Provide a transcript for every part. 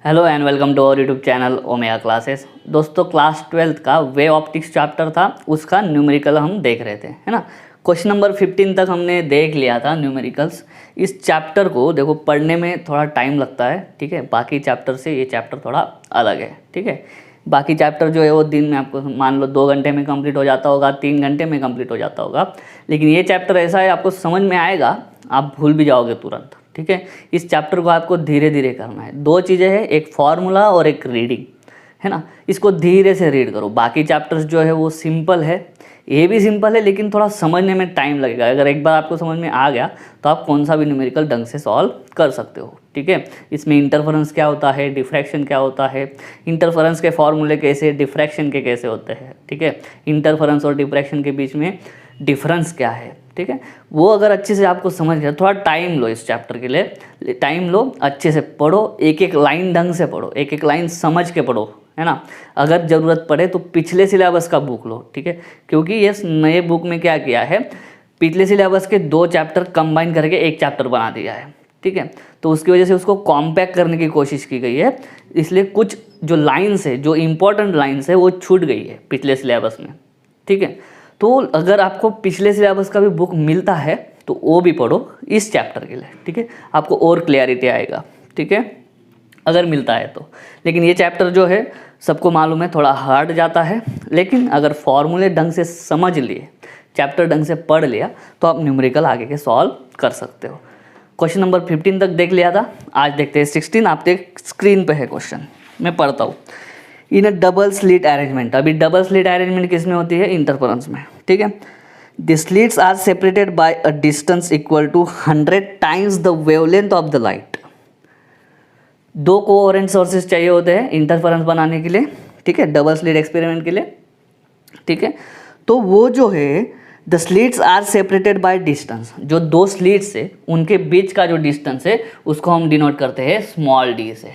Hello and welcome to our YouTube channel omega classes. दोस्तों class 12th का वे optics chapter था, उसका numerical हम देख रहे थे, है ना। क्वेश्चन नंबर 15 तक हमने देख लिया था न्यूमेरिकल्स। इस चैप्टर को देखो पढ़ने में थोड़ा टाइम लगता है, ठीक है। बाकी चैप्टर से ये चैप्टर थोड़ा अलग है, ठीक है। बाकी चैप्टर जो है वो दिन में आपको मान लो 2 घंटे में कंप्लीट हो जाता होगा, 3 घंटे में कंप्लीट हो जाता होगा, लेकिन ये चैप्टर ऐसा है आपको समझ में आएगा, आप भूल भी जाओगे तुरंत, ठीक है। इस चैप्टर को आपको धीरे धीरे करना है। 2 चीज़ें हैं, एक फार्मूला और एक रीडिंग, है ना। इसको धीरे से रीड करो। बाकी चैप्टर्स जो है वो सिंपल है, ये भी सिंपल है, लेकिन थोड़ा समझने में टाइम लगेगा। अगर एक बार आपको समझ में आ गया तो आप कौन सा भी न्यूमेरिकल ढंग से सॉल्व कर सकते हो, ठीक है। इसमें इंटरफेरेंस क्या होता है, डिफ्रैक्शन क्या होता है, इंटरफेरेंस के फॉर्मूले कैसे, डिफ्रैक्शन के कैसे होते हैं, ठीक है। इंटरफेरेंस और डिफ्रैक्शन के बीच में डिफरेंस क्या है, ठीक है। वो अगर अच्छे से आपको समझ गया, थोड़ा टाइम लो इस चैप्टर के लिए, टाइम लो, अच्छे से पढ़ो, एक एक लाइन ढंग से पढ़ो, एक एक लाइन समझ के पढ़ो, है ना। अगर ज़रूरत पड़े तो पिछले सिलेबस का बुक लो, ठीक है। क्योंकि ये नए बुक में क्या किया है, पिछले सिलेबस के 2 चैप्टर कंबाइन करके एक चैप्टर बना दिया है, ठीक है। तो उसकी वजह से उसको कॉम्पैक्ट करने की कोशिश की गई है, इसलिए कुछ जो लाइन्स है, जो इंपॉर्टेंट लाइन्स है, वो छूट गई है पिछले सिलेबस में, ठीक है। तो अगर आपको पिछले सिलेबस का भी बुक मिलता है तो वो भी पढ़ो इस चैप्टर के लिए, ठीक है। आपको और क्लैरिटी आएगा, ठीक है, अगर मिलता है तो। लेकिन ये चैप्टर जो है सबको मालूम है थोड़ा हार्ड जाता है, लेकिन अगर फॉर्मूले ढंग से समझ लिए, चैप्टर ढंग से पढ़ लिया, तो आप न्यूमेरिकल आगे के सॉल्व कर सकते हो। क्वेश्चन नंबर 15 तक देख लिया था, आज देखते हैं 16। आप देख स्क्रीन पे है क्वेश्चन, मैं पढ़ता हूँ। In a double slit arrangement, अभी डबल स्लिट अरेंजमेंट किस में होती है, इंटरफेरेंस में, ठीक है। The slits are separated by a distance equal to 100 times the wavelength of the light. 2 coherent sources चाहिए होते हैं इंटरफेरेंस बनाने के लिए, ठीक है, डबल स्लिट एक्सपेरिमेंट के लिए, ठीक है। तो वो जो है the slits are separated by distance, जो 2 स्लिट्स है उनके बीच का जो डिस्टेंस है उसको हम डिनोट करते हैं स्मॉल डी से,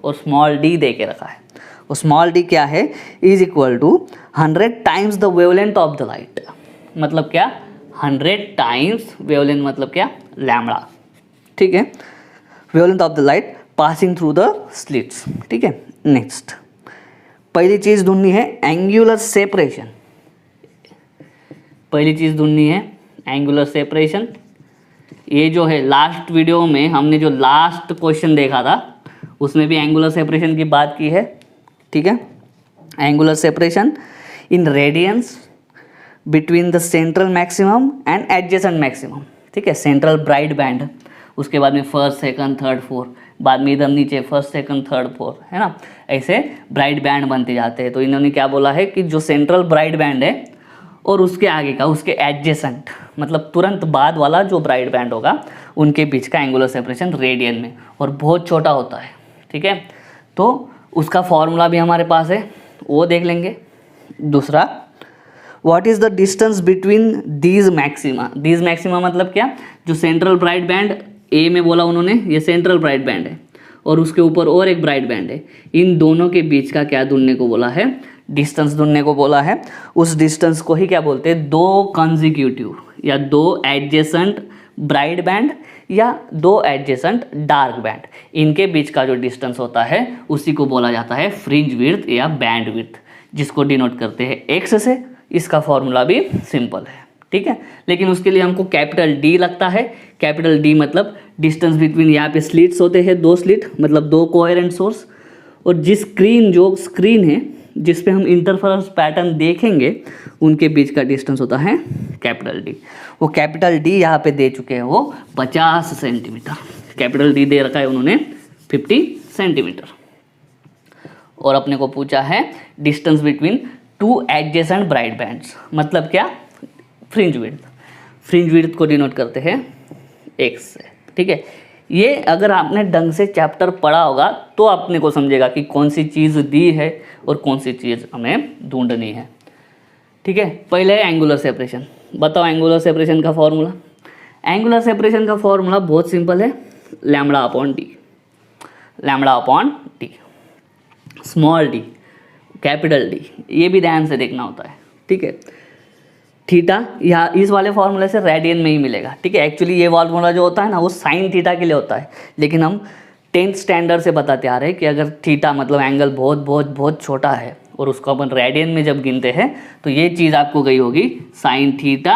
और स्मॉल डी दे के रखा है। और स्मॉल डी क्या है, is equal to 100 times the wavelength of the light. मतलब क्या, 100 टाइम्स वेवलेंथ, मतलब क्या, लैम्बडा, ठीक है, wavelength of the light passing through the slits, ठीक है। नेक्स्ट पहली चीज़ ढूंढनी है एंगुलर सेपरेशन, पहली चीज़ ढूंढनी है एंगुलर सेपरेशन। ये जो है लास्ट वीडियो में हमने जो लास्ट क्वेश्चन देखा था उसमें भी एंगुलर सेपरेशन की बात की है, ठीक है। Angular separation in radiance between the central maximum and adjacent maximum, ठीक है। सेंट्रल ब्राइट बैंड, उसके बाद में फर्स्ट सेकंड थर्ड फोर्थ, बाद में इधर नीचे फर्स्ट सेकंड थर्ड फोर्थ, है ना। ऐसे ब्राइट बैंड बनते जाते हैं। तो इन्होंने क्या बोला है कि जो सेंट्रल ब्राइट बैंड है और उसके आगे का, उसके एडजेसेंट, मतलब तुरंत बाद वाला जो ब्राइट बैंड होगा, उनके बीच का एंगुलर सेपरेशन रेडियन में, और बहुत छोटा होता है, ठीक है। तो उसका फॉर्मूला भी हमारे पास है, वो देख लेंगे। दूसरा, what is the distance between these maxima. These maxima मतलब क्या, जो सेंट्रल ब्राइट बैंड ए में बोला उन्होंने, ये सेंट्रल ब्राइट बैंड है, और उसके ऊपर और एक ब्राइट बैंड है, इन दोनों के बीच का क्या ढूंढने को बोला है, डिस्टेंस ढूंढने को बोला है। उस डिस्टेंस को ही क्या बोलते हैं, 2 कंसेक्यूटिव या 2 एडजेसेंट ब्राइट बैंड या 2 एडजेसेंट डार्क बैंड, इनके बीच का जो डिस्टेंस होता है उसी को बोला जाता है फ्रिंज विड्थ या बैंड विड्थ, जिसको डिनोट करते हैं एक्स से। इसका फॉर्मूला भी सिंपल है, ठीक है। लेकिन उसके लिए हमको कैपिटल डी लगता है। कैपिटल डी मतलब डिस्टेंस बिटवीन, यहाँ पे स्लिट्स होते हैं 2 स्लिट, मतलब 2 कोहेरेंट सोर्स, और जिस स्क्रीन है जिस पे हम इंटरफेरेंस पैटर्न देखेंगे उनके बीच का डिस्टेंस होता है कैपिटल डी। वो कैपिटल डी यहाँ पे दे चुके हैं, वो 50 सेंटीमीटर कैपिटल डी दे रखा है उन्होंने, 50 सेंटीमीटर। और अपने को पूछा है distance between 2 adjacent bright bands, मतलब क्या, फ्रिंज विड्थ। फ्रिंज विड्थ को डिनोट करते हैं एक्स से, ठीक है। ये अगर आपने ढंग से चैप्टर पढ़ा होगा तो आपने को समझेगा कि कौन सी चीज़ दी है और कौन सी चीज़ हमें ढूंढनी है, ठीक है। पहले एंगुलर सेपरेशन, बताओ एंगुलर सेपरेशन का फॉर्मूला। एंगुलर सेपरेशन का फॉर्मूला बहुत सिंपल है, lambda upon D, lambda upon D, small D, capital D, ये भी ध्यान से देखना होता है, ठीक है। थीटा या इस वाले फॉर्मूले से रेडियन में ही मिलेगा, ठीक है। एक्चुअली ये फॉर्मूला जो होता है ना, वो साइन थीटा के लिए होता है, लेकिन हम 10th स्टैंडर्ड से बताते आ रहे हैं कि अगर थीटा मतलब एंगल बहुत बहुत बहुत छोटा है और उसको अपन रेडियन में जब गिनते हैं तो ये चीज़ आपको गई होगी sine theta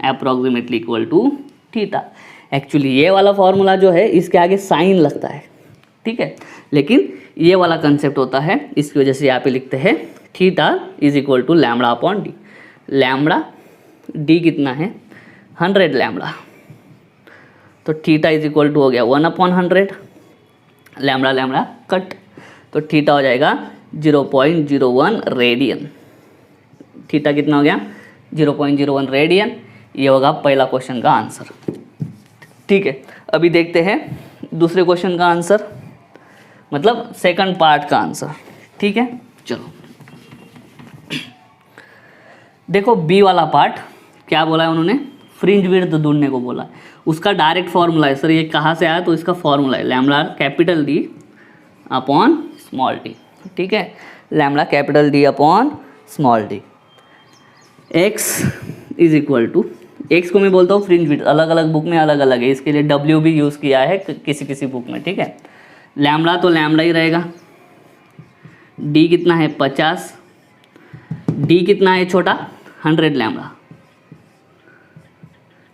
approximately equal to theta. Actually ये वाला फॉर्मूला जो है इसके आगे साइन लगता है, ठीक है, लेकिन ये वाला कंसेप्ट होता है, इसकी वजह से यहाँ पे लिखते हैं theta is equal to lambda upon D. Lambda D कितना है 100 लैम्बडा, तो थीटा इज इक्वल टू हो गया 1/100, लैम्बडा लैम्बडा कट, तो थीटा हो जाएगा 0.01 रेडियन। थीटा कितना हो गया 0.01 रेडियन। ये होगा पहला क्वेश्चन का आंसर, ठीक है। अभी देखते हैं दूसरे क्वेश्चन का आंसर, मतलब सेकंड पार्ट का आंसर, ठीक है। चलो देखो बी वाला पार्ट क्या बोला है उन्होंने, फ्रिंज विड्थ ढूंढने को बोला है। उसका डायरेक्ट फॉर्मूला है सर, ये कहाँ से आया, तो इसका फॉर्मूला है lambda capital D upon small D, ठीक है, lambda capital D upon small D. X is equal to, X को मैं बोलता हूँ फ्रिंज विड्थ, अलग अलग बुक में अलग अलग है, इसके लिए डब्ल्यू भी यूज़ किया है किसी किसी बुक में, ठीक है। लैम्बडा तो लैम्बडा ही रहेगा, डी कितना है 50, डी कितना है छोटा 100 लैम्बडा,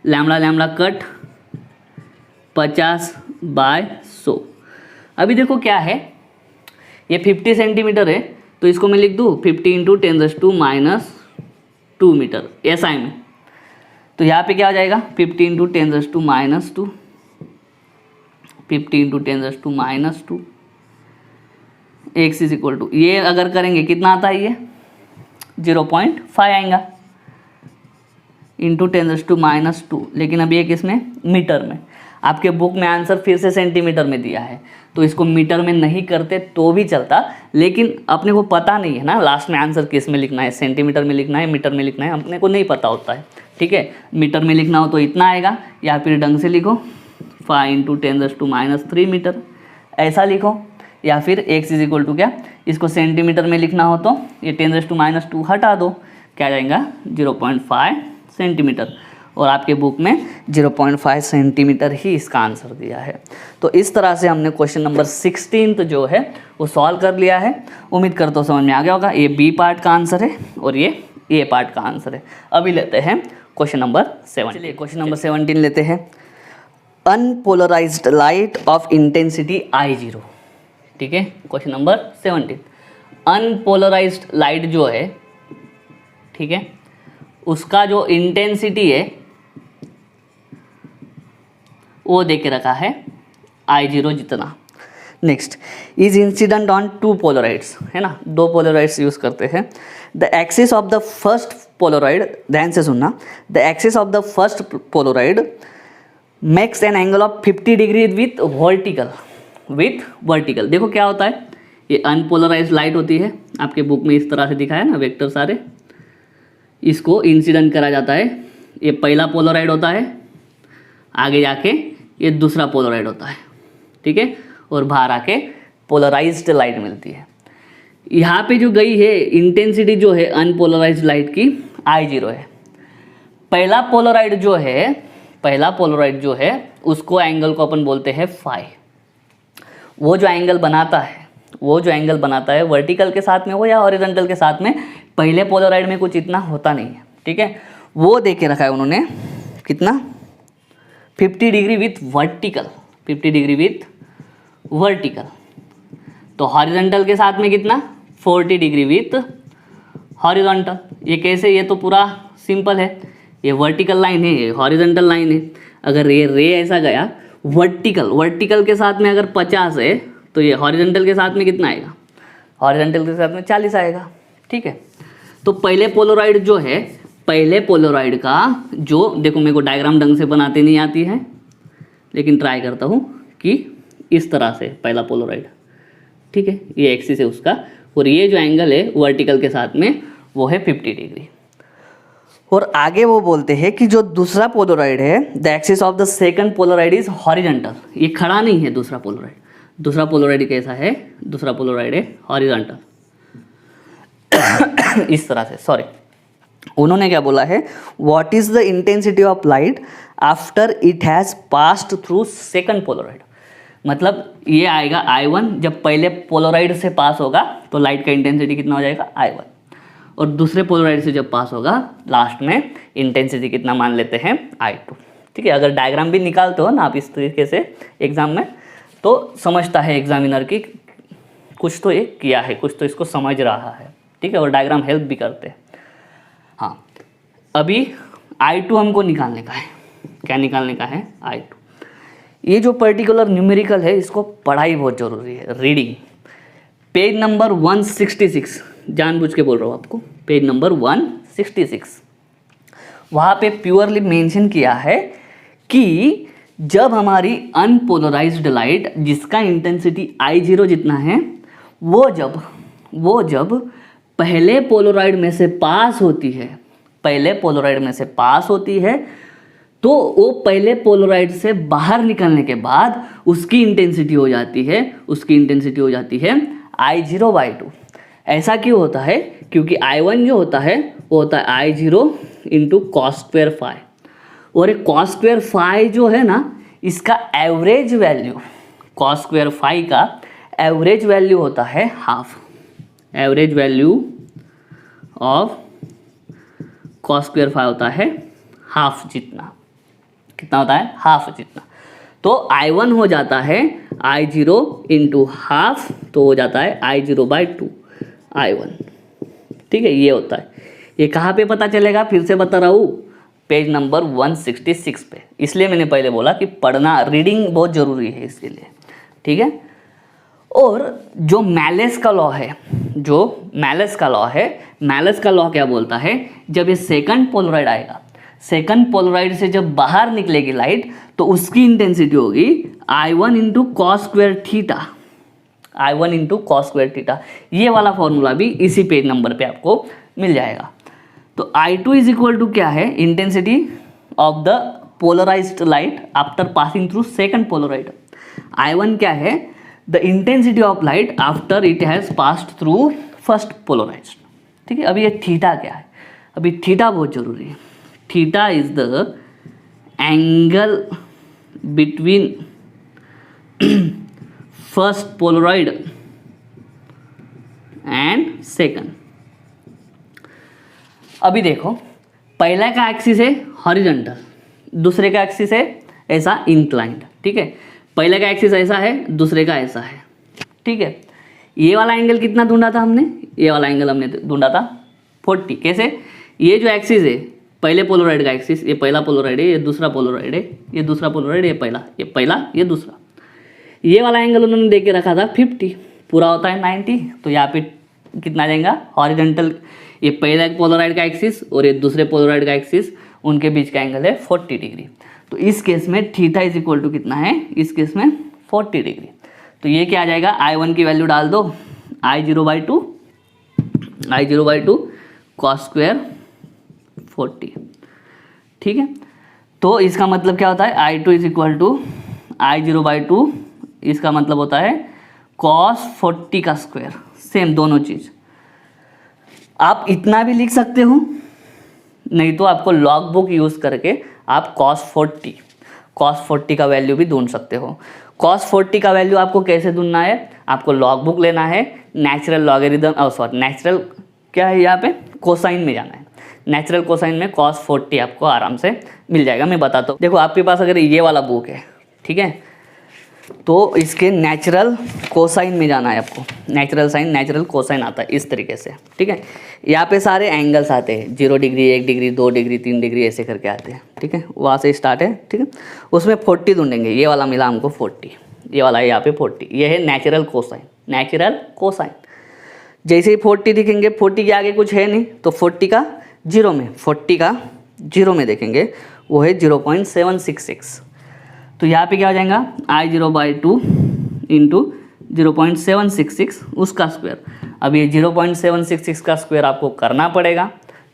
लैम्बडा लैम्बडा कट 50/100। अभी देखो क्या है, ये 50 सेंटीमीटर है तो इसको मैं लिख दूँ 50 × 10⁻² मीटर एसआई में, तो यहाँ पे क्या हो जाएगा 50 × 10⁻², 50 × 10⁻²। एक्स इज इक्वल टू, ये अगर करेंगे कितना आता है, ये 0.5 आएगा इंटू 10⁻², लेकिन अभी ये किसमें मीटर में, आपके बुक में आंसर फिर से सेंटीमीटर में दिया है तो इसको मीटर में नहीं करते तो भी चलता, लेकिन अपने को पता नहीं है ना लास्ट में आंसर किस में लिखना है, सेंटीमीटर में लिखना है मीटर में लिखना है, अपने को नहीं पता होता है, ठीक है। मीटर में लिखना हो तो इतना आएगा, या फिर ढंग से लिखो 5 × 10⁻³ मीटर ऐसा लिखो, या फिर x इज इक्वल टू क्या, इसको सेंटीमीटर में लिखना हो तो ये 10⁻² हटा दो, क्या जाएगा 0.5 सेंटीमीटर, और आपके बुक में 0.5 सेंटीमीटर ही इसका आंसर दिया है। तो इस तरह से हमने क्वेश्चन नंबर 16 जो है वो सॉल्व कर लिया है। उम्मीद करता हूँ समझ में आ गया होगा। ये बी पार्ट का आंसर है और ये ए पार्ट का आंसर है। अभी लेते हैं क्वेश्चन नंबर 7। चलिए क्वेश्चन नंबर 17 लेते हैं। Unpolarised light of intensity I0, ठीक है। क्वेश्चन नंबर 17, अनपोलराइज्ड लाइट जो है, ठीक है, उसका जो इंटेंसिटी है वो दे के रखा है I0 जितना। नेक्स्ट इज इंसिडेंट ऑन 2 पोलराइड्स, है ना, 2 पोलराइड्स यूज करते हैं। The axis of the first Polaroid, ध्यान से सुनना, the axis of the first Polaroid makes an angle of 50 degree with vertical. देखो क्या होता है, ये अनपोलराइज्ड लाइट होती है, आपके बुक में इस तरह से दिखाया ना वेक्टर सारे, इसको इंसिडेंट करा जाता है। ये पहला पोलराइड होता है, आगे जाके ये दूसरा पोलराइड होता है, ठीक है, और बाहर आके पोलराइज्ड लाइट मिलती है। यहाँ पे जो गई है इंटेंसिटी जो है अनपोलराइज्ड लाइट की I0 है। पहला पोलराइड जो है उसको एंगल को अपन बोलते हैं फाई। वो जो एंगल बनाता है वर्टिकल के साथ में हो या हॉरिजॉन्टल के साथ में, पहले पोलराइड में कुछ इतना होता नहीं है, ठीक है। वो दे के रखा है उन्होंने कितना 50 degree with vertical, 50 degree with vertical. तो हॉरिजॉन्टल के साथ में कितना 40 डिग्री विथ हॉरिजॉन्टल। ये कैसे, ये तो पूरा सिंपल है, ये वर्टिकल लाइन है, ये हॉरिजॉन्टल लाइन है। अगर ये रे ऐसा गया वर्टिकल के साथ में अगर 50 है तो ये हॉरिजॉन्टल के साथ में कितना आएगा, हॉरिजॉन्टल के साथ में 40 आएगा, ठीक है। तो पहले पोलराइड जो है, पहले पोलराइड का जो, देखो मेरे को डायग्राम ढंग से बनाते नहीं आती है, लेकिन ट्राई करता हूँ कि इस तरह से पहला पोलराइड, ठीक है, ये एक्सिस है उसका, और ये जो एंगल है वर्टिकल के साथ में वो है 50 डिग्री। और आगे वो बोलते हैं कि जो दूसरा पोलराइड है, the axis of the second Polaroid is horizontal. ये खड़ा नहीं है दूसरा पोलराइड कैसा है, दूसरा पोलराइड है हॉरिजॉन्टल। इस तरह से, सॉरी, उन्होंने क्या बोला है, what is the intensity of light after it has passed through second Polaroid. मतलब ये आएगा I1, जब पहले पोलराइड से पास होगा तो लाइट का इंटेंसिटी कितना हो जाएगा I1, और दूसरे पोलराइड से जब पास होगा लास्ट में इंटेंसिटी कितना मान लेते हैं I2। ठीक है, अगर डायग्राम भी निकालते हो ना आप इस तरीके से एग्जाम में तो समझता है एग्जामिनर की कुछ तो ये किया है, कुछ तो इसको समझ रहा है। ठीक है, और डायग्राम हेल्प भी करते हैं। हाँ, अभी I2 हमको निकालने का है। क्या निकालने का है? I2। ये जो पर्टिकुलर न्यूमेरिकल है इसको पढ़ाई बहुत ज़रूरी है, रीडिंग। पेज नंबर 166, जानबूझ के बोल रहा हूँ आपको, पेज नंबर 166, वहाँ पे प्योरली मेंशन किया है कि जब हमारी अनपोलराइज्ड लाइट जिसका इंटेंसिटी I0 जितना है वो जब पहले पोलराइड में से पास होती है, पहले पोलराइड में से पास होती है, तो वो पहले पोलराइड से बाहर निकलने के बाद उसकी इंटेंसिटी हो जाती है, I0/2। ऐसा क्यों होता है? क्योंकि I1 जो होता है वो होता है I0 इंटू cos² φ, और एक cos² φ जो है ना इसका एवरेज वैल्यू, cos² φ का एवरेज वैल्यू होता है half, average value of cos² φ होता है हाफ जितना। कितना होता है? हाफ जितना। तो I1 हो जाता है I0 इंटू हाफ, तो हो जाता है I0/2 I1। ठीक है, ये होता है। ये कहाँ पे पता चलेगा? फिर से बता रहा हूँ, पेज नंबर 166 पे। इसलिए मैंने पहले बोला कि पढ़ना, रीडिंग बहुत ज़रूरी है इसके लिए। ठीक है, और जो मैलेस का लॉ है, मैलेस का लॉ क्या बोलता है? जब ये सेकंड पोलराइड आएगा, सेकंड पोलराइड से जब बाहर निकलेगी लाइट तो उसकी इंटेंसिटी होगी I1 into cos² theta, I1 into cos² theta. ये वाला फॉर्मूला भी इसी पेज नंबर पे आपको मिल जाएगा। तो I2 इज इक्वल टू क्या है? Intensity of the polarised light after passing through second polariser. I1 क्या है? The intensity of light after it has passed through first polarised. ठीक है, अभी ये थीटा क्या है? अभी थीटा बहुत जरूरी है। Theta is the angle between first Polaroid and second. अभी देखो, पहला का एक्सिस है हॉरिजॉन्टल, दूसरे का एक्सिस है ऐसा इंक्लाइंड। ठीक है, पहले का एक्सिस ऐसा है, दूसरे का ऐसा है। ठीक है, ये वाला एंगल कितना ढूंढा था हमने? ये वाला एंगल हमने ढूंढा था 40। कैसे? ये जो एक्सिस है, पहले पोलराइड का एक्सिस, ये पहला पोलराइड है, ये दूसरा पोलराइड है, ये दूसरा पोलराइड, ये पहला, ये दूसरा। ये वाला एंगल उन्होंने दे के रखा था 50, पूरा होता है 90। तो यहाँ पे कितना आ जाएगा? हॉरिजॉन्टल, ये पहला पोलराइड का एक्सिस और ये दूसरे पोलराइड का एक्सिस, उनके बीच का एंगल है 40 डिग्री। तो इस केस में थीटा इज इक्वल टू कितना है? इस केस में 40 डिग्री। तो ये क्या आ जाएगा? I1 की वैल्यू डाल दो, I0/2 cos² 40। ठीक है, तो इसका मतलब क्या होता है? I2 is equal to I0/2, इसका मतलब होता है cos 40 का स्क्वायर। सेम दोनों चीज़ आप इतना भी लिख सकते हो, नहीं तो आपको लॉग बुक यूज़ करके आप cos 40 का वैल्यू भी ढूंढ सकते हो। cos 40 का वैल्यू आपको कैसे ढूंढना है? आपको लॉग बुक लेना है, नेचुरल लॉगरिदम, नेचुरल क्या है यहाँ पे? कोसाइन में जाना है। नेचुरल कोसाइन में cos 40 आपको आराम से मिल जाएगा। मैं बताता हूँ। देखो, आपके पास अगर ये वाला बुक है, ठीक है, तो इसके नेचुरल कोसाइन में जाना है आपको। नेचुरल साइन, नेचुरल कोसाइन आता है इस तरीके से। ठीक है, यहाँ पे सारे एंगल्स आते हैं, 0 डिग्री, 1 डिग्री, 2 डिग्री, 3 डिग्री, ऐसे करके आते हैं। ठीक है, वहाँ से स्टार्ट है। ठीक है, उसमें 40 ढूंढेंगे। ये वाला मिला हमको 40, ये वाला है यहाँ पे 40। ये है नेचुरल कोसाइन, नेचुरल कोसाइन। जैसे ही 40 दिखेंगे, 40 के आगे कुछ है नहीं, तो 40 का जीरो में देखेंगे, वो है 0.766। तो यहाँ पे क्या हो जाएगा? I0/2 इंटू 0.766 उसका स्क्वायर। अब ये 0.766 का स्क्वायर आपको करना पड़ेगा।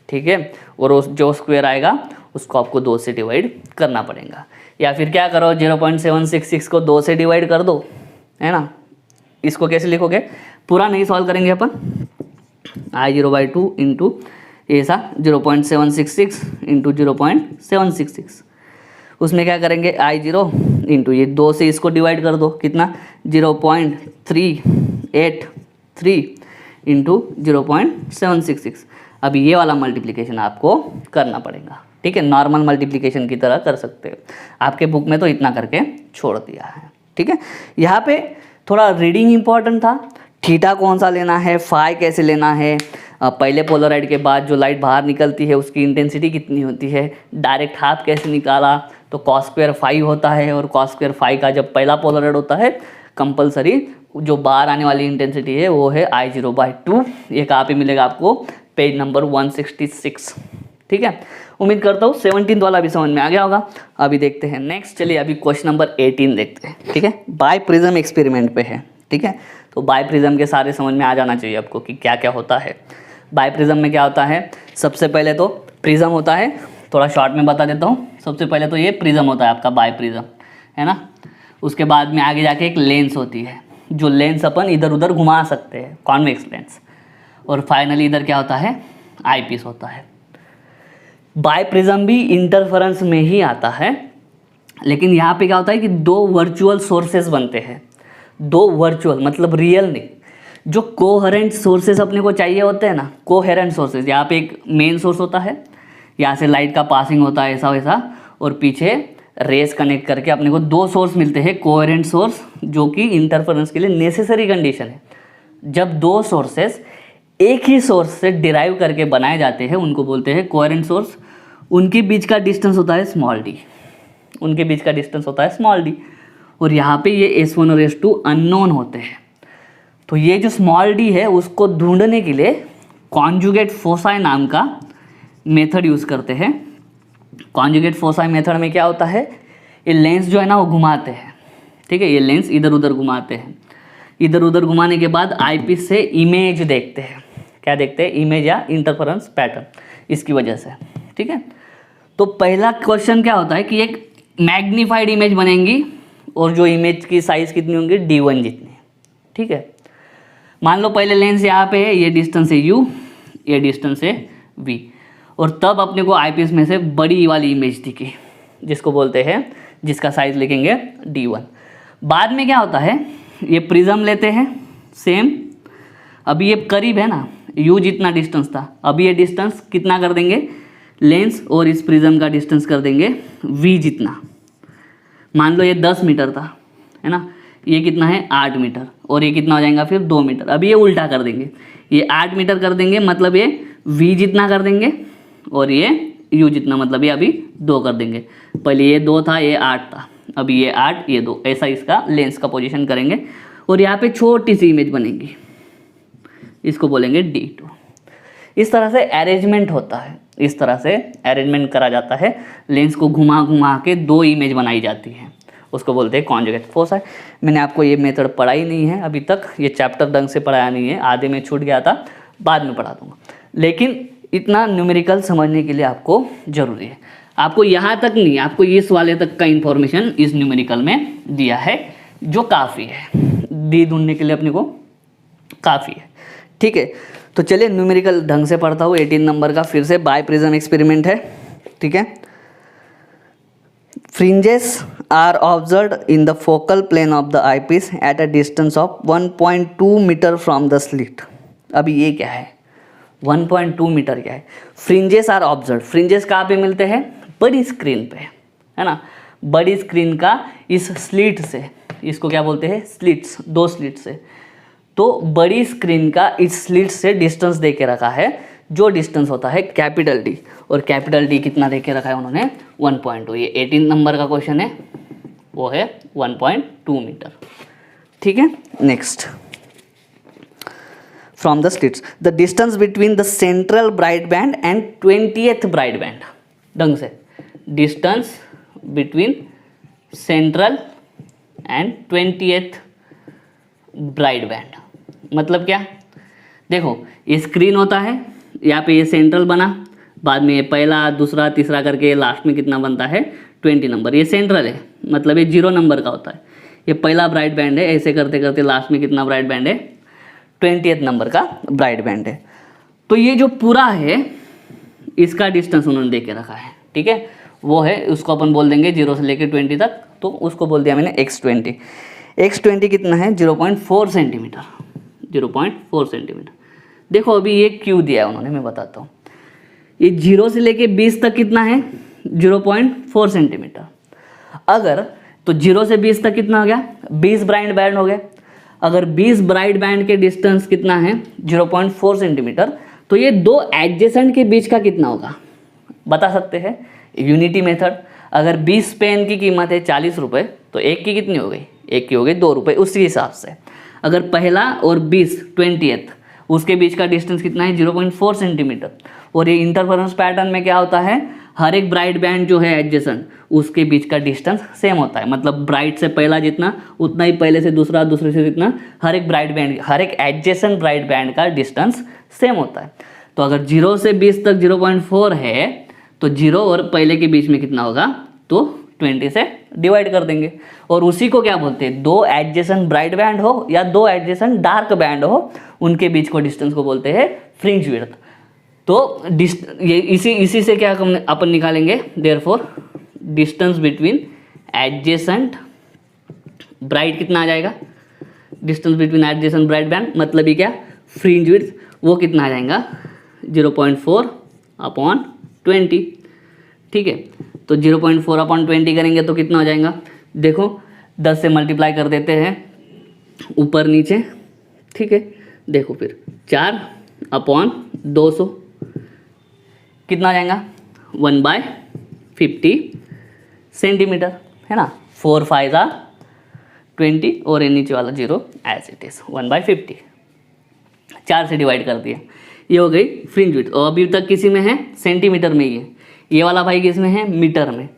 ठीक है, और जो स्क्वायर आएगा उसको आपको 2 से डिवाइड करना पड़ेगा। या फिर क्या करो, 0.766 को 2 से डिवाइड कर दो, है ना। इसको कैसे लिखोगे? पूरा नहीं सॉल्व करेंगे अपन। I0/2 इंटू ऐसा 0.766 इंटू 0.766, उसमें क्या करेंगे I0 इंटू ये 2 से इसको डिवाइड कर दो, कितना 0.383 इंटू 0.766। अब ये वाला मल्टीप्लिकेशन आपको करना पड़ेगा, ठीक है, नॉर्मल मल्टीप्लिकेशन की तरह कर सकते हो। आपके बुक में तो इतना करके छोड़ दिया है, ठीक है। यहाँ पे थोड़ा रीडिंग इंपॉर्टेंट था, थीटा कौन सा लेना है, फाई कैसे लेना है, पहले पोलराइड के बाद जो लाइट बाहर निकलती है उसकी इंटेंसिटी कितनी होती है, डायरेक्ट हाफ कैसे निकाला, तो cos स्क्वायर फाई होता है, और cos स्क्वायर फाई का जब पहला पोलराइड होता है कंपलसरी जो बाहर आने वाली इंटेंसिटी है वो है I0/2। ये कहाँ पे मिलेगा आपको, पेज नंबर 166, ठीक है। उम्मीद करता हूँ 17 वाला भी समझ में आ गया होगा। अभी देखते हैं नेक्स्ट, चलिए अभी क्वेश्चन नंबर 18 देखते हैं, ठीक है। बाय प्रिज्म एक्सपेरिमेंट पे है, ठीक है। तो बाय प्रिज्म के सारे समझ में आ जाना चाहिए आपको कि क्या क्या होता है। बाय प्रिज्म में क्या होता है, सबसे पहले तो प्रिज्म होता है, थोड़ा शॉर्ट में बता देता हूँ। सबसे पहले तो ये प्रिज्म होता है आपका बाय प्रिज्म, है ना। उसके बाद में आगे जाके एक लेंस होती है, जो लेंस अपन इधर उधर घुमा सकते हैं, कॉन्वेक्स लेंस। और फाइनली इधर क्या होता है, आई पीस होता है। बाय प्रिज्म भी इंटरफेरेंस में ही आता है, लेकिन यहाँ पे क्या होता है कि दो वर्चुअल सोर्सेस बनते हैं। दो वर्चुअल मतलब रियल नहीं, जो कोहेरेंट सोर्सेस अपने को चाहिए होते हैं ना, कोहेरेंट सोर्सेस। यहाँ पे एक मेन सोर्स होता है, यहाँ से लाइट का पासिंग होता है ऐसा वैसा, और पीछे रेस कनेक्ट करके अपने को दो सोर्स मिलते हैं, कोहेरेंट सोर्स, जो कि इंटरफेरेंस के लिए नेसेसरी कंडीशन है। जब दो सोर्सेस एक ही सोर्स से डिराइव करके बनाए जाते हैं उनको बोलते हैं कोहेरेंट सोर्स। उनके बीच का डिस्टेंस होता है स्मॉल डी, उनके बीच का डिस्टेंस होता है स्मॉल डी। और यहाँ पे ये S1 और S2 अननोन होते हैं। तो ये जो स्मॉल डी है उसको ढूंढने के लिए कॉन्जुगेट फोसाई नाम का मेथड यूज़ करते हैं। कॉन्जुगेट फोसाई मेथड में क्या होता है, ये लेंस जो है ना वो घुमाते हैं, ठीक है। ये लेंस इधर उधर घुमाते हैं, इधर उधर घुमाने के बाद आईपीस से इमेज देखते हैं। क्या देखते हैं, इमेज या इंटरफेरेंस पैटर्न, इसकी वजह से, ठीक है। तो पहला क्वेश्चन क्या होता है कि एक मैग्नीफाइड इमेज बनेंगी, और जो इमेज की साइज़ कितनी होंगी, D1 जितनी, ठीक है। मान लो पहले लेंस यहाँ पे है, ये डिस्टेंस है U, ये डिस्टेंस है V, और तब अपने को आईपीस में से बड़ी वाली इमेज दिखी, जिसको बोलते हैं, जिसका साइज लिखेंगे D1। बाद में क्या होता है, ये प्रिज्म लेते हैं सेम, अभी ये करीब है ना, U जितना डिस्टेंस था, अभी ये डिस्टेंस कितना कर देंगे, लेंस और इस प्रिज्म का डिस्टेंस कर देंगे V जितना। मान लो ये 10 मीटर था, है ना, ये कितना है 8 मीटर, और ये कितना हो जाएगा फिर 2 मीटर। अभी ये उल्टा कर देंगे, ये 8 मीटर कर देंगे, मतलब ये V जितना कर देंगे, और ये U जितना, मतलब ये अभी 2 कर देंगे। पहले ये 2 था, ये 8 था, अभी ये 8, ये 2, ऐसा इसका लेंस का पोजीशन करेंगे। और यहाँ पे छोटी सी इमेज बनेगी, इसको बोलेंगे D2। इस तरह से अरेंजमेंट होता है, इस तरह से अरेंजमेंट करा जाता है। लेंस को घुमा घुमा के दो इमेज बनाई जाती है, उसको बोलते हैं कॉन्जुगेट फोसाई। मैंने आपको ये मेथड पढ़ाई नहीं है अभी तक, ये चैप्टर ढंग से पढ़ाया नहीं है, आधे में छूट गया था, बाद में पढ़ा दूंगा। लेकिन इतना न्यूमेरिकल समझने के लिए आपको ज़रूरी है। आपको यहाँ तक नहीं, आपको इस वाले तक का इन्फॉर्मेशन इस न्यूमेरिकल में दिया है, जो काफ़ी है, डी ढूंढने के लिए अपने को काफ़ी है, ठीक है। तो चलिए न्यूमेरिकल ढंग से पढ़ता हूँ। 18 नंबर का फिर से बाय प्रिज्म एक्सपेरिमेंट है, ठीक है। Fringes are observed in the focal plane of the eyepiece at a distance of 1.2 metre from the slit. अभी ये क्या है, 1.2 मीटर क्या है, फ्रिंजेस आर ऑब्जर्व। फ्रिंजेस कहाँ पे मिलते हैं, बड़ी स्क्रीन पे, है ना। बड़ी स्क्रीन का इस स्लिट से, इसको क्या बोलते हैं, स्लिट्स, दो स्लिट से। तो बड़ी स्क्रीन का इस स्लिट से डिस्टेंस दे के रखा है, जो डिस्टेंस होता है कैपिटल डी। और कैपिटल डी कितना दे के रखा है उन्होंने, 1.2। ये 18 नंबर का क्वेश्चन है, वो है 1.2 मीटर, ठीक है। Next, from the slits the distance between the central bright band and 20th bright band। ढंग से, distance between central and 20th bright band मतलब क्या, देखो ये स्क्रीन होता है, यहाँ पे ये सेंट्रल बना, बाद में ये पहला दूसरा तीसरा करके लास्ट में कितना बनता है, 20 नंबर। ये सेंट्रल है, मतलब ये 0 नंबर का होता है। ये पहला ब्राइट बैंड है, ऐसे करते करते लास्ट में कितना ब्राइट बैंड है, 20th नंबर का ब्राइट बैंड है। तो ये जो पूरा है इसका डिस्टेंस उन्होंने दे के रखा है, ठीक है। वो है, उसको अपन बोल देंगे 0 से लेकर 20 तक, तो उसको बोल दिया मैंने x20। x20 कितना है 0.4 सेंटीमीटर, 0.4 सेंटीमीटर। देखो अभी ये क्यों दिया है उन्होंने, मैं बताता हूँ। ये 0 से लेके 20 तक कितना है 0.4 सेंटीमीटर। अगर तो 0 से 20 तक कितना हो गया 20 ब्राइट बैंड हो गए। अगर 20 ब्राइट बैंड के डिस्टेंस कितना है 0.4 सेंटीमीटर, तो ये दो एडजेसेंट के बीच का कितना होगा बता सकते हैं, यूनिटी मेथड। अगर 20 पेन की कीमत है 40 रुपये, तो एक की कितनी हो गई, एक की हो गई 2 रुपये, उसी हिसाब से। अगर पहला और 20 20th उसके बीच का डिस्टेंस कितना है 0.4 सेंटीमीटर। और ये इंटरफेरेंस पैटर्न में क्या होता है, हर एक ब्राइट बैंड जो है एडजेसेंट उसके बीच का डिस्टेंस सेम होता है। मतलब ब्राइट से पहला जितना उतना ही पहले से दूसरा, दूसरे से जितना, हर एक ब्राइट बैंड, हर एक एडजेसेंट ब्राइट बैंड का डिस्टेंस सेम होता है। तो अगर 0 से 20 तक 0.4 है, तो 0 और पहले के बीच में कितना होगा, तो 20 से डिवाइड कर देंगे। और उसी को क्या बोलते हैं, दो एडजेसेंट ब्राइट बैंड हो या दो एडजेसेंट डार्क बैंड हो, उनके बीच को डिस्टेंस को बोलते हैं फ्रिंज विड्थ। तो ये इसी से क्या अपन निकालेंगे, therefore distance between adjacent bright कितना आ जाएगा, distance between adjacent bright band मतलब ही क्या, फ्रिंज विड्थ, वो कितना आ जाएगा 0.4/20। ठीक है, तो 0.4/20 करेंगे तो कितना हो जाएगा, देखो 10 से मल्टीप्लाई कर देते हैं ऊपर नीचे। ठीक है, देखो फिर 4/200 कितना आ जाएगा 1/50 सेंटीमीटर, है ना। 4 5 20 और ये नीचे वाला 0 एज इट इज़ 1/50, 4 से डिवाइड कर दिया। ये हो गई फ्रिंज विड्थ। और अभी तक किसी में है सेंटीमीटर में, ये वाला भाई किस में है मीटर में,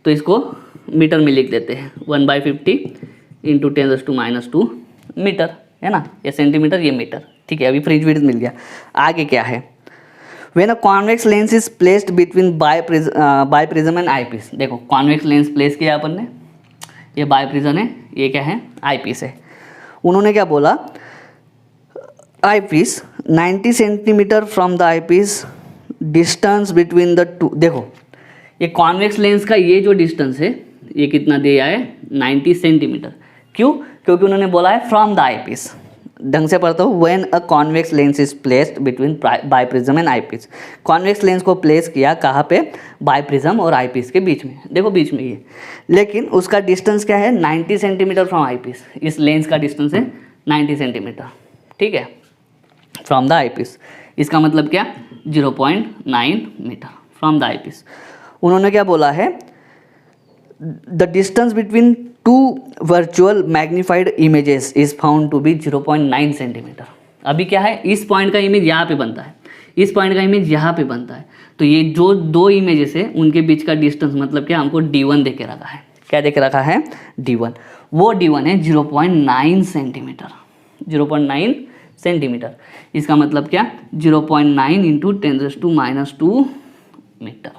तो इसको मीटर में लिख देते हैं 1/50 इंटू 10⁻² मीटर, है ना। ये सेंटीमीटर, ये मीटर। ठीक है, अभी फ्रिंज विड्थ मिल गया। आगे क्या है, when a convex lens is placed between biprism and eyepiece. देखो कॉन्वेक्स लेंस प्लेस किया अपन ने, ये बाइप्रिज्म है, ये क्या है आईपीस है। उन्होंने क्या बोला, eyepiece 90 centimetre from the eyepiece, distance between the two. देखो ये कॉन्वेक्स लेंस का ये जो डिस्टेंस है ये कितना दिया है 90 सेंटीमीटर। क्यों, क्योंकि उन्होंने बोला है फ्रॉम द आईपीस। ढंग से पढ़ता हूँ, when a convex lens is placed between biprism and eyepiece. Convex lens को प्लेस किया कहाँ पे, बाइप्रिज्म और आईपीस के बीच में। देखो बीच में ये, लेकिन उसका डिस्टेंस क्या है 90 सेंटीमीटर फ्रॉम आईपीस। इस लेंस का डिस्टेंस है 90 सेंटीमीटर, ठीक है, फ्रॉम द आईपीस। इसका मतलब क्या 0.9 मीटर फ्रॉम द आईपीस। उन्होंने क्या बोला है, the distance between two virtual magnified images is found to be 0.9 centimetre. अभी क्या है, इस पॉइंट का इमेज यहाँ पे बनता है, इस पॉइंट का इमेज यहाँ पे बनता है, तो ये जो दो इमेजेस है उनके बीच का डिस्टेंस मतलब क्या, हमको D1 दे के रखा है। क्या दे के रखा है, D1। वो D1 है 0.9 सेंटीमीटर, 0.9 सेंटीमीटर। इसका मतलब क्या 0.9 इंटू 10⁻² मीटर।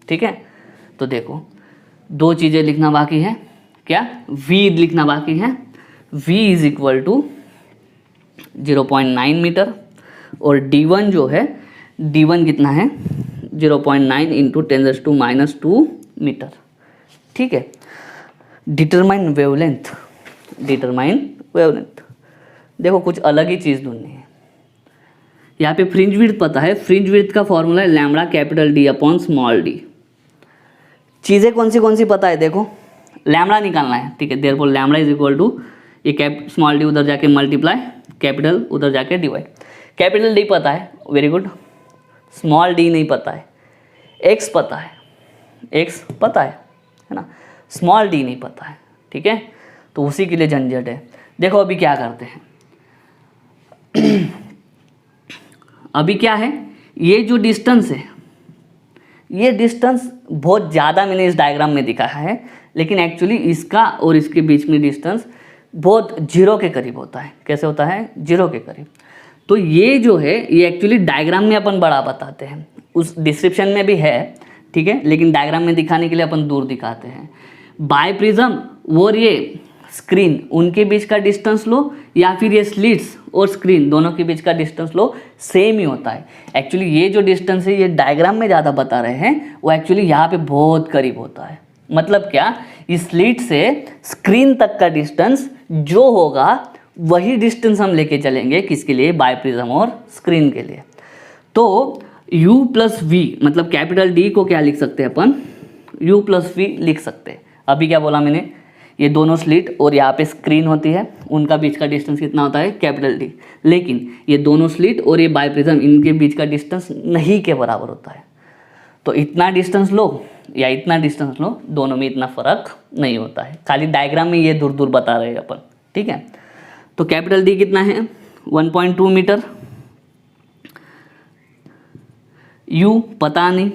ठीक है, तो देखो दो चीज़ें लिखना बाकी है, क्या V लिखना बाकी है। V is equal to 0.9 metre और D1 जो है, D1 कितना है 0.9 इंटू 10⁻² मीटर। ठीक है, डिटरमाइन वेवलेंथ, डिटरमाइन वेवलेंथ। देखो कुछ अलग ही चीज़ ढूंढनी है। यहाँ पे फ्रिंज विड्थ पता है, फ्रिंज विड्थ का फॉर्मूला है lambda capital D upon small d। चीज़ें कौन सी पता है, देखो लैम्बडा निकालना है। ठीक है, therefore lambda is equal to ये स्मॉल d उधर जाके मल्टीप्लाई, कैपिटल उधर जाके डिवाइड। कैपिटल D पता है, वेरी गुड। स्मॉल d नहीं पता है, x पता है, x पता है ना, स्मॉल d नहीं पता है। ठीक है, तो उसी के लिए झंझट है। देखो अभी क्या करते हैं अभी क्या है, ये जो डिस्टेंस है, ये डिस्टेंस बहुत ज़्यादा मैंने इस डायग्राम में दिखाया है, लेकिन एक्चुअली इसका और इसके बीच में डिस्टेंस बहुत 0 के करीब होता है। कैसे होता है, 0 के करीब। तो ये जो है, ये एक्चुअली डायग्राम में अपन बड़ा बताते हैं, उस डिस्क्रिप्शन में भी है, ठीक है, लेकिन डायग्राम में दिखाने के लिए अपन दूर दिखाते हैं। बाइप्रिज्म और ये स्क्रीन, उनके बीच का डिस्टेंस लो, या फिर ये स्लिट्स और स्क्रीन दोनों के बीच का डिस्टेंस लो, सेम ही होता है। एक्चुअली ये जो डिस्टेंस है ये डायग्राम में ज़्यादा बता रहे हैं, वो एक्चुअली यहाँ पे बहुत करीब होता है। मतलब क्या, इस स्लिट से स्क्रीन तक का डिस्टेंस जो होगा वही डिस्टेंस हम लेके चलेंगे किसके लिए, बाइप्रिज्म और स्क्रीन के लिए। तो u प्लस वी, मतलब कैपिटल D को क्या लिख सकते हैं अपन, u प्लस वी लिख सकते हैं। अभी क्या बोला मैंने, ये दोनों स्लिट और यहाँ पे स्क्रीन होती है, उनका बीच का डिस्टेंस कितना होता है, कैपिटल D। लेकिन ये दोनों स्लिट और ये बाइप्रिज्म, इनके बीच का डिस्टेंस नहीं के बराबर होता है। तो इतना डिस्टेंस लो या इतना डिस्टेंस लो, दोनों में इतना फर्क नहीं होता है, खाली डायग्राम में ये दूर दूर बता रहे हैं अपन, ठीक है। तो कैपिटल D कितना है, 1.2 मीटर, U पता नहीं,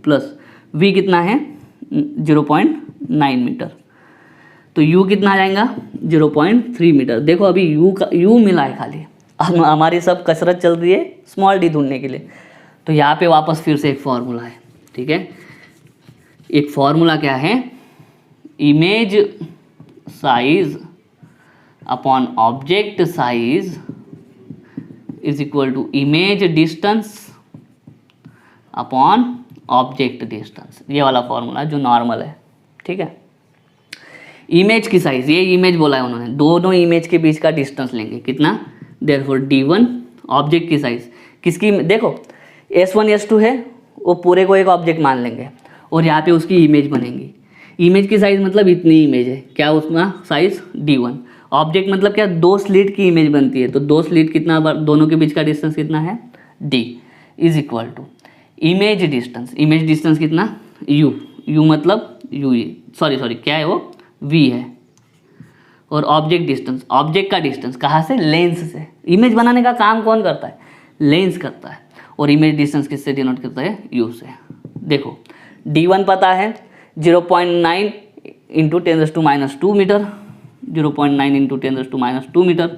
प्लस V कितना है 0.9 मीटर, तो U कितना आ जाएगा 0.3 मीटर। देखो अभी U मिला है खाली, हमारी सब कसरत चल रही है स्मॉल d ढूंढने के लिए। तो यहाँ पे वापस फिर से एक फॉर्मूला है, ठीक है। एक फॉर्मूला क्या है, image size upon object size is equal to image distance upon object distance, ये वाला फॉर्मूला जो नॉर्मल है, ठीक है। इमेज की साइज, ये इमेज बोला है उन्होंने, दोनों इमेज के बीच का डिस्टेंस लेंगे कितना, देयरफॉर d1। ऑब्जेक्ट की साइज किसकी, देखो s1 s2 है, वो पूरे को एक ऑब्जेक्ट मान लेंगे और यहाँ पे उसकी इमेज बनेगी। इमेज की साइज मतलब इतनी इमेज है, क्या उसका साइज d1। ऑब्जेक्ट मतलब क्या, दो स्लिट की इमेज बनती है, तो दो स्लिट कितना, दोनों के बीच का डिस्टेंस कितना है, d is equal to image distance. Image distance कितना, u मतलब u, सॉरी क्या है वो, v है। और ऑब्जेक्ट डिस्टेंस, ऑब्जेक्ट का डिस्टेंस कहाँ से, लेंस से। इमेज बनाने का काम कौन करता है, लेंस करता है। और इमेज डिस्टेंस किससे डिनोट करता है, u से। देखो d1 पता है 0.9 इंटू 10⁻² मीटर, 0.9 इंटू 10⁻² मीटर,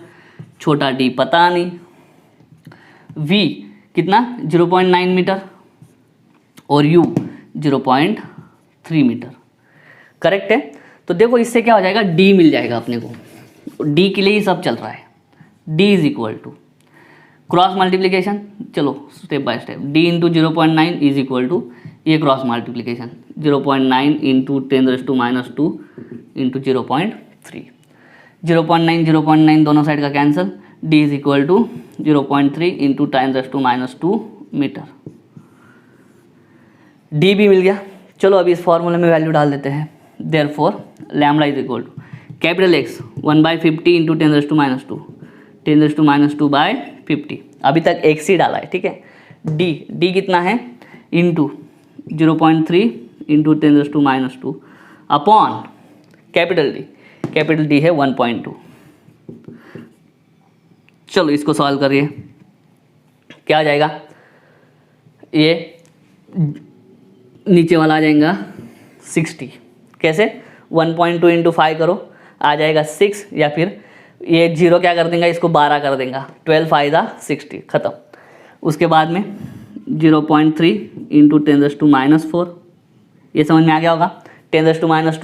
छोटा d पता नहीं, v कितना 0.9 मीटर और u 0.3 मीटर, करेक्ट है। तो देखो इससे क्या हो जाएगा, d मिल जाएगा अपने को, d के लिए ही सब चल रहा है। d is equal to cross multiplication, चलो step by step, d into 0.9 is equal to ये क्रॉस मल्टीप्लीकेशन 0.9 इंटू 10⁻² इंटू 0.3, 0.9 दोनों साइड का cancel, d is equal to 0.3 into 10⁻² metre. d भी मिल गया। चलो अभी इस फॉर्मूले में वैल्यू डाल देते हैं, therefore lambda is equal to capital X 1/50 into 10⁻², 10⁻² 50। अभी तक x ही डाला है, ठीक है। d कितना है, into 0.3 into 10⁻² upon capital D है 1.2। चलो इसको सॉल्व करिए, क्या आ जाएगा, ये नीचे वाला आ जाएगा 60, कैसे 1.2 इंटू 5 करो आ जाएगा 6, या फिर ये 0 क्या कर देंगे, इसको 12 कर देंगे, 12 5 60, ख़त्म। उसके बाद में 0.3 इंटू 10⁻⁴, ये समझ में आ गया होगा, 10⁻²,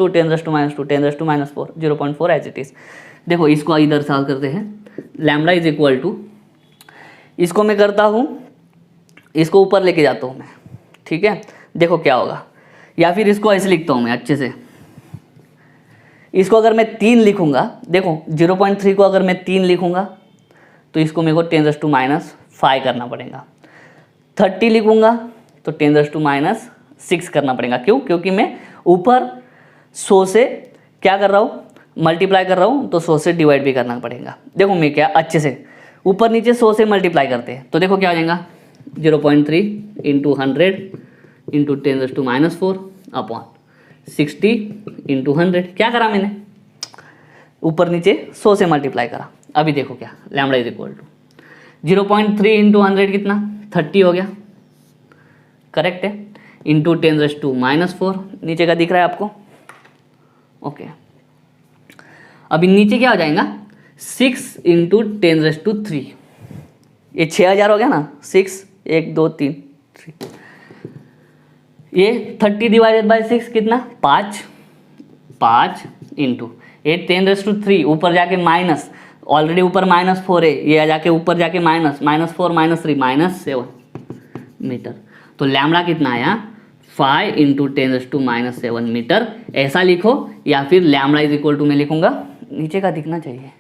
10⁻², 10⁻⁴, 0.4 एज इट इज़। देखो इसको इधर सॉल्व करते हैं, लैम्बडा इज इक्वल टू, इसको मैं करता हूँ, इसको ऊपर लेके जाता हूँ मैं, ठीक है। देखो क्या होगा, या फिर इसको ऐसे लिखता हूँ मैं अच्छे से, इसको अगर मैं 3 लिखूँगा, देखो 0.3 को अगर मैं 3 लिखूँगा तो इसको मेरे को 10⁻⁵ करना पड़ेगा। 30 लिखूँगा तो 10⁻⁶ करना पड़ेगा। क्यों, क्योंकि मैं ऊपर 100 से क्या कर रहा हूँ, मल्टीप्लाई कर रहा हूँ, तो 100 से डिवाइड भी करना पड़ेगा। देखो मैं क्या अच्छे से ऊपर नीचे 100 से मल्टीप्लाई करते हैं, तो देखो क्या हो जाएगा, 0.3 इंटू 100 इंटू 10⁻⁴ अपॉन 60 इंटू 100। क्या करा मैंने, ऊपर नीचे 100 से मल्टीप्लाई करा। अभी देखो क्या, lambda is equal to 0.3 into 100 कितना, 30 हो गया, करेक्ट है, इंटू 10⁻⁴, नीचे का दिख रहा है आपको, ओके। अभी नीचे क्या हो जाएगा, 6 इंटू 10⁻3, ये 6000 हो गया ना, 6 1 2 3 3, ये 30 डिवाइडेड बाई 6 कितना, 5 इंटू ये 10⁻³ ऊपर जाके माइनस, ऑलरेडी ऊपर -4 है, ये जाके ऊपर जाके माइनस, -4 -3 -7 मीटर। तो लैम्बडा कितना आया 5 × 10⁻⁻7 मीटर, ऐसा लिखो, या फिर लैम्बडा इज इक्वल टू मैं लिखूंगा, नीचे का दिखना चाहिए,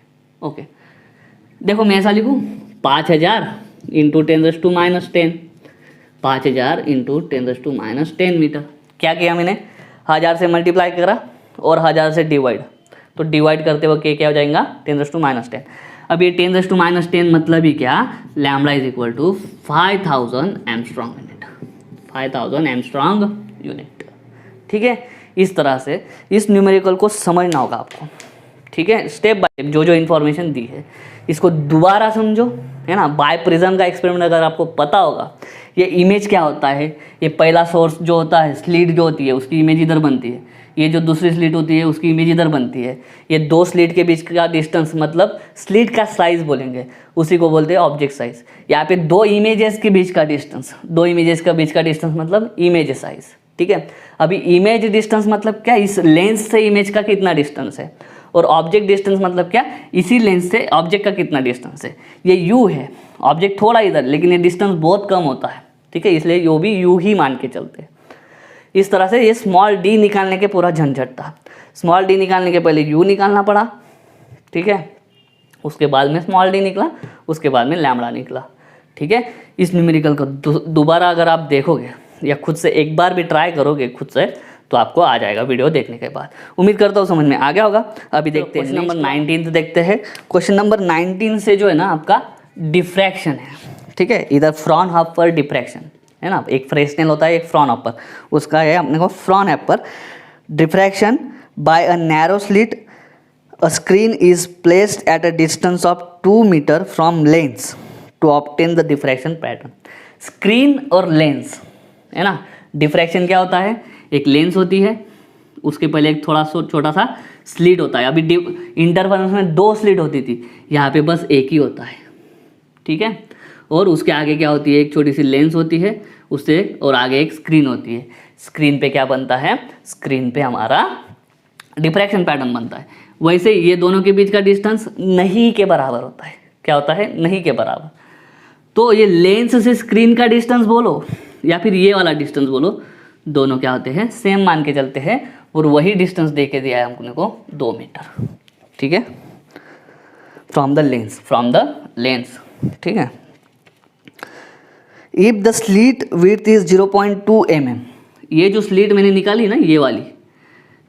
ओके। देखो मैं ऐसा लिखूँ 5000 × 10⁻10, 5000 × 10⁻10 मीटर। क्या किया मैंने, 1000 से मल्टीप्लाई करा और 1000 से डिवाइड, तो डिवाइड करते वक्त क्या हो जाएगा 10⁻10। अब ये 10⁻10 मतलब ही क्या, lambda is equal to 5000 angstrom unit, 5000 angstrom unit. ठीक है, इस तरह से इस न्यूमेरिकल को समझना होगा आपको। ठीक है, स्टेप बाय स्टेप जो जो इन्फॉर्मेशन दी है इसको दोबारा समझो, है ना। बाय प्रिज्म का एक्सपेरिमेंट अगर आपको पता होगा, ये इमेज क्या होता है, ये पहला सोर्स जो होता है, स्लिट जो होती है उसकी इमेज इधर बनती है, ये जो दूसरी स्लिट होती है उसकी इमेज इधर बनती है, ये दो स्लिट के बीच का डिस्टेंस मतलब स्लिट का साइज बोलेंगे, उसी को बोलते हैं ऑब्जेक्ट साइज। यहाँ पे दो इमेजेस के बीच का डिस्टेंस, दो इमेजेस का बीच का डिस्टेंस मतलब इमेज साइज। ठीक है, अभी इमेज डिस्टेंस मतलब क्या, इस लेंस से इमेज का कितना डिस्टेंस है, और ऑब्जेक्ट डिस्टेंस मतलब क्या, इसी लेंस से ऑब्जेक्ट का कितना डिस्टेंस है। ये यू है, ऑब्जेक्ट थोड़ा इधर, लेकिन ये डिस्टेंस बहुत कम होता है। ठीक है, इसलिए यो भी यू ही मान के चलते हैं। इस तरह से ये स्मॉल डी निकालने के पूरा झंझट था। स्मॉल डी निकालने के पहले यू निकालना पड़ा, ठीक है, उसके बाद में स्मॉल डी निकला, उसके बाद में लैम्बडा निकला। ठीक है, इस न्यूमेरिकल को दोबारा अगर आप देखोगे या खुद से एक बार भी ट्राई करोगे खुद से, तो आपको आ जाएगा वीडियो देखने के बाद। उम्मीद करता हूँ समझ में आ गया होगा। अभी देखते हैं क्वेश्चन नंबर 19 देखते हैं। क्वेश्चन नंबर 19 से जो है ना आपका डिफ्रैक्शन है। ठीक है, इधर फ्रॉनहोफर डिफ्रैक्शन है ना, एक फ्रेस्नेल होता है एक फ्रॉनहोफर, उसका है अपने को Fraunhofer diffraction by a narrow slit, a screen is placed at a distance of 2 metre from lens to obtain the diffraction pattern. Screen और लेंस है ना, डिफ्रैक्शन क्या होता है, एक लेंस होती है, उसके पहले एक थोड़ा सा छोटा सा स्लिट होता है। अभी इंटरफेरेंस में 2 स्लिट होती थी, यहाँ पे बस एक ही होता है। ठीक है, और उसके आगे क्या होती है, एक छोटी सी लेंस होती है उससे, और आगे एक स्क्रीन होती है। स्क्रीन पे क्या बनता है, स्क्रीन पे हमारा डिफ्रैक्शन पैटर्न बनता है। वैसे ये दोनों के बीच का डिस्टेंस नहीं के बराबर होता है। क्या होता है, नहीं के बराबर। तो ये लेंस से स्क्रीन का डिस्टेंस बोलो या फिर ये वाला डिस्टेंस बोलो, दोनों क्या होते हैं, सेम मान के चलते हैं, और वही डिस्टेंस दे के दिया है हमको को 2 मीटर। ठीक है, फ्रॉम द लेंस। ठीक है, if the slit width is 0.2 mm, ये जो स्लीट मैंने निकाली ना ये वाली,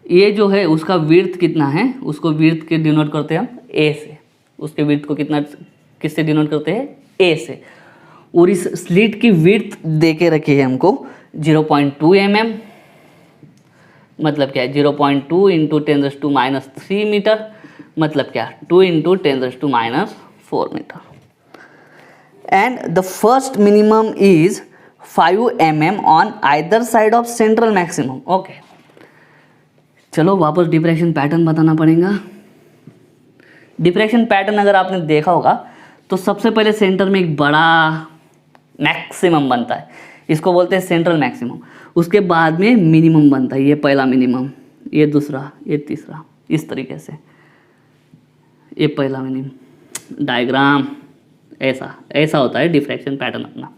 ये जो है उसका विड्थ कितना है, उसको विड्थ के डिनोट करते हैं हम ए से। उसके विड्थ को कितना किससे डिनोट करते हैं, ए से। और इस स्लीट की विड्थ दे के रखी है हमको 0.2 mm, मतलब क्या है 0.2 × 10⁻³ मीटर, मतलब क्या 2 × 10⁻⁴ metre. And the first minimum is 5 mm on either side of central maximum. Okay, चलो वापस डिफ्रैक्शन पैटर्न बताना पड़ेगा। डिफ्रैक्शन पैटर्न अगर आपने देखा होगा तो सबसे पहले सेंटर में एक बड़ा मैक्सिमम बनता है, इसको बोलते हैं सेंट्रल मैक्सिमम। उसके बाद में मिनिमम बनता है, ये पहला मिनिमम, ये दूसरा, ये तीसरा, इस तरीके से ये पहला मिनिमम। डायग्राम ऐसा होता है डिफ्रैक्शन पैटर्न अपना।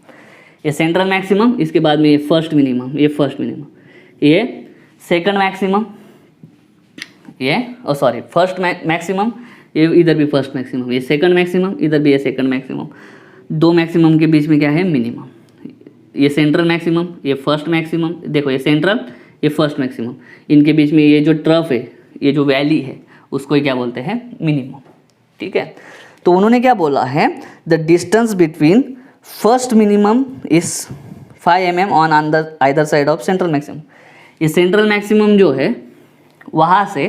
ये सेंट्रल मैक्सिमम, इसके बाद में ये फर्स्ट मिनिमम, ये फर्स्ट मिनिमम, ये सेकंड मैक्सिमम, ये फर्स्ट मैक्सिमम, ये इधर भी फर्स्ट मैक्सिमम, ये सेकंड मैक्सिमम, इधर भी ये सेकंड मैक्सिमम। 2 मैक्सिमम के बीच में क्या है, मिनिमम। ये सेंट्रल मैक्सिमम, ये फर्स्ट मैक्सिमम, देखो ये सेंट्रल, ये फर्स्ट मैक्सिमम, इनके बीच में ये जो ट्रफ है, ये जो वैली है, उसको ही क्या बोलते हैं, मिनिमम। ठीक है, तो उन्होंने क्या बोला है, the distance between first minimum is 5 mm on either side of central maximum. ये सेंट्रल मैक्सिमम जो है वहाँ से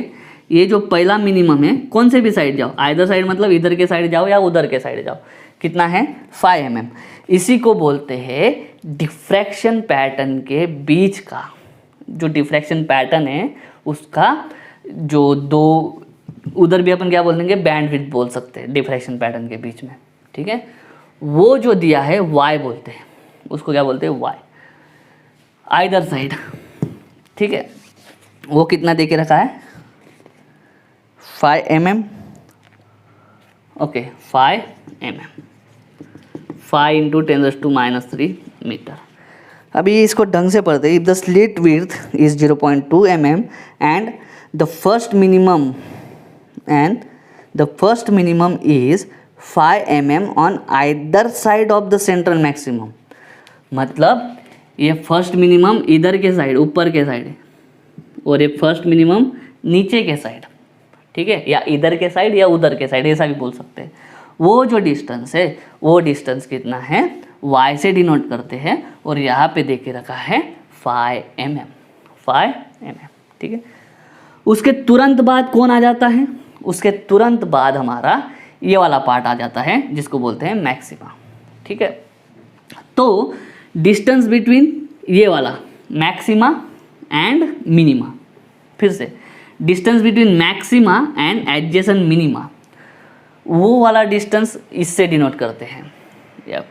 ये जो पहला मिनिमम है, कौन से भी साइड जाओ, आइदर साइड मतलब इधर के साइड जाओ या उधर के साइड जाओ, कितना है 5 mm। इसी को बोलते हैं डिफ्रैक्शन पैटर्न के बीच का, जो डिफ्रैक्शन पैटर्न है उसका जो दो, उधर भी अपन क्या बोल देंगे, बैंडविड्थ बोल सकते हैं डिफ्रैक्शन पैटर्न के बीच में। ठीक है, वो जो दिया है वाई बोलते हैं, उसको क्या बोलते हैं, वाई, आइदर साइड। ठीक है, वो कितना दे के रखा है, 5 mm, ओके 5 mm, 5 × 10⁻³ मीटर। अभी इसको ढंग से पढ़ते हैं। If the slit width is 0.2 mm and the first minimum is 5 mm on either side of the central maximum, मतलब ये फर्स्ट मिनिमम इधर के साइड, ऊपर के साइड है, और ये फर्स्ट मिनिमम नीचे के साइड, ठीक है, या इधर के साइड या उधर के साइड, ऐसा भी बोल सकते हैं। वो जो डिस्टेंस है वो डिस्टेंस कितना है, y से डिनोट करते हैं, और यहाँ पे देखे रखा है 5 mm, 5 mm, ठीक है। उसके तुरंत बाद कौन आ जाता है, उसके तुरंत बाद हमारा ये वाला पार्ट आ जाता है जिसको बोलते हैं मैक्सिमा, ठीक है। तो डिस्टेंस बिटवीन ये वाला मैक्सिमा एंड मिनिमा, फिर से distance between maxima and adjacent minima, वो वाला डिस्टेंस इससे डिनोट करते हैं, या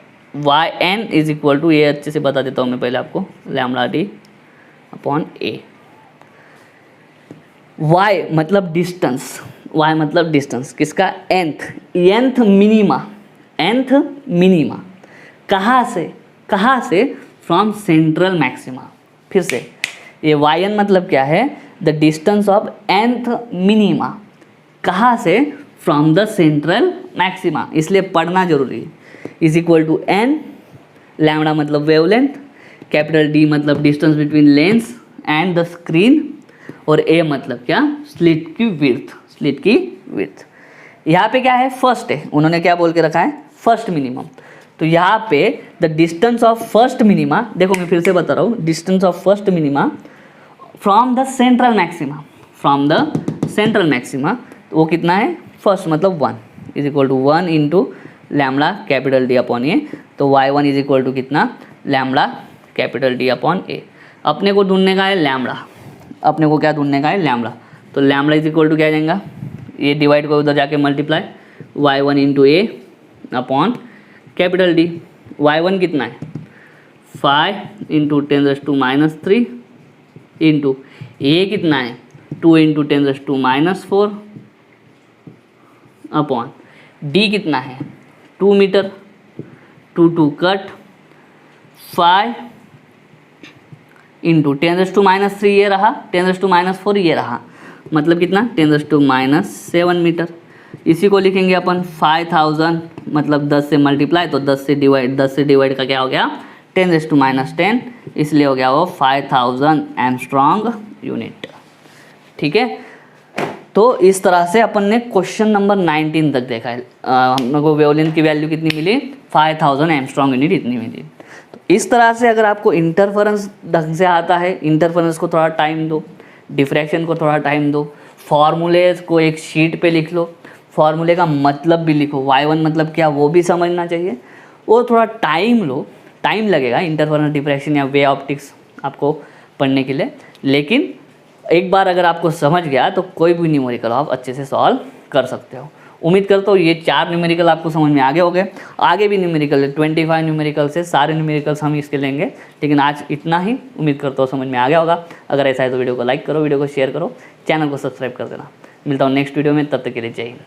yn इज इक्वल टू, ये अच्छे से बता देता हूँ मैं पहले आपको, λd/a। y मतलब डिस्टेंस, किसका, nth मिनिमा, कहाँ से, फ्रॉम सेंट्रल मैक्सिमा। फिर से ये yn मतलब क्या है, the distance of nth minima, कहाँ से, फ्रॉम द सेंट्रल मैक्सिमा, इसलिए पढ़ना जरूरी है। Is equal to n, lambda मतलब वेवलेंथ, कैपिटल D मतलब distance between lens and the screen, और a मतलब क्या, स्लिट की विड्थ। यहाँ पे क्या है, फर्स्ट है, उन्होंने क्या बोल के रखा है, फर्स्ट मिनिमम। तो यहाँ पे the distance of first minima, देखो मैं फिर से बता रहा हूँ, distance of first minima from the central maxima, तो वो कितना है, फर्स्ट मतलब 1 is equal to 1 into lambda capital D/a, तो y1 इज इक्वल टू कितना, लैम्बडा कैपिटल D/a। अपने को ढूंढने का है लैम्बडा, अपने को क्या ढूंढने का है, लैम्बडा, तो लैम्बडा इज इक्वल टू क्या आ जाएगा, ये डिवाइड को उधर जाके multiply, y1 into a upon capital D, y1 कितना है, 5 × 10⁻³ इंटू a कितना है, 2 × 10⁻⁴ अपॉन d कितना है, 2 मीटर, 2 कट, 5 × 10⁻³ ये रहा, 10⁻⁴ ये रहा, मतलब कितना, 10⁻7 मीटर। इसी को लिखेंगे अपन 5000, मतलब 10 से मल्टीप्लाई, तो 10 से डिवाइड का क्या हो गया, 10⁻10, इसलिए हो गया वो 5000 एंगस्ट्रॉम यूनिट, ठीक है। तो इस तरह से अपन ने क्वेश्चन नंबर 19 तक देखा है। हम लोग को वेवलेंथ की वैल्यू कितनी मिली, 5000 एंगस्ट्रॉम यूनिट इतनी मिली। तो इस तरह से अगर आपको इंटरफेरेंस ढंग से आता है, इंटरफेरेंस को थोड़ा टाइम दो, डिफ्रैक्शन को थोड़ा टाइम दो, फॉर्मूलेज को एक शीट पे लिख लो, फॉर्मूले का मतलब भी लिखो, y1 मतलब क्या वो भी समझना चाहिए, और थोड़ा टाइम लो, टाइम लगेगा इंटरफेरेंस, डिफ्रैक्शन या वे ऑप्टिक्स आपको पढ़ने के लिए, लेकिन एक बार अगर आपको समझ गया तो कोई भी न्यूमेरिकल आप अच्छे से सॉल्व कर सकते हो। उम्मीद करता हूँ ये 4 न्यूमेरिकल आपको समझ में आगे हो गए। आगे भी न्यूमेरिकल है, 25 न्यूमेरिकल से सारे न्यूमेरिकल्स हम इसके लेंगे, लेकिन आज इतना ही। उम्मीद करता हूँ समझ में आ गया होगा। अगर ऐसा है तो वीडियो को लाइक करो, वीडियो को शेयर करो, चैनल को सब्सक्राइब कर देना। मिलता हूँ नेक्स्ट वीडियो में, तब तक के लिए जय हिंद।